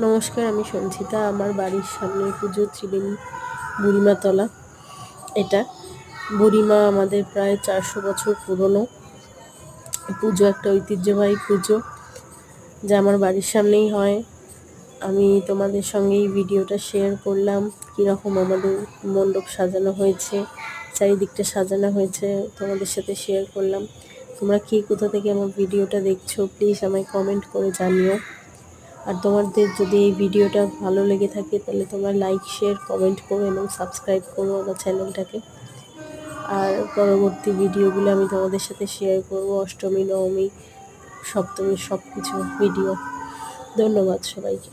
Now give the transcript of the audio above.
নমস্কার, আমি সঞ্চিতা। আমার বাড়ির সামনের পুজো ত্রিবেণী বুড়িমাতলা। এটা বুড়িমা আমাদের প্রায় 400 বছর পুরনো পুজো, একটা ঐতিহ্যবাহী পুজো যা আমার বাড়ির সামনেই হয়। আমি তোমাদের সঙ্গে এই ভিডিওটা শেয়ার করলাম, কীরকম আমাদের মণ্ডপ সাজানো হয়েছে, চারিদিকটা সাজানো হয়েছে, তোমাদের সাথে শেয়ার করলাম। তোমরা কে কোথা থেকে আমার ভিডিওটা দেখছো প্লিজ আমায় কমেন্ট করে জানিও। আর তোমাদের যদি এই ভিডিওটা ভালো লেগে থাকে তাহলে তোমরা লাইক, শেয়ার, কমেন্ট করো এবং সাবস্ক্রাইব করো আমার চ্যানেলটাকে। আর পরবর্তী ভিডিওগুলো আমি তোমাদের সাথে শেয়ার করব, অষ্টমী, নবমী, সপ্তমী, সব কিছু ভিডিও। ধন্যবাদ সবাইকে।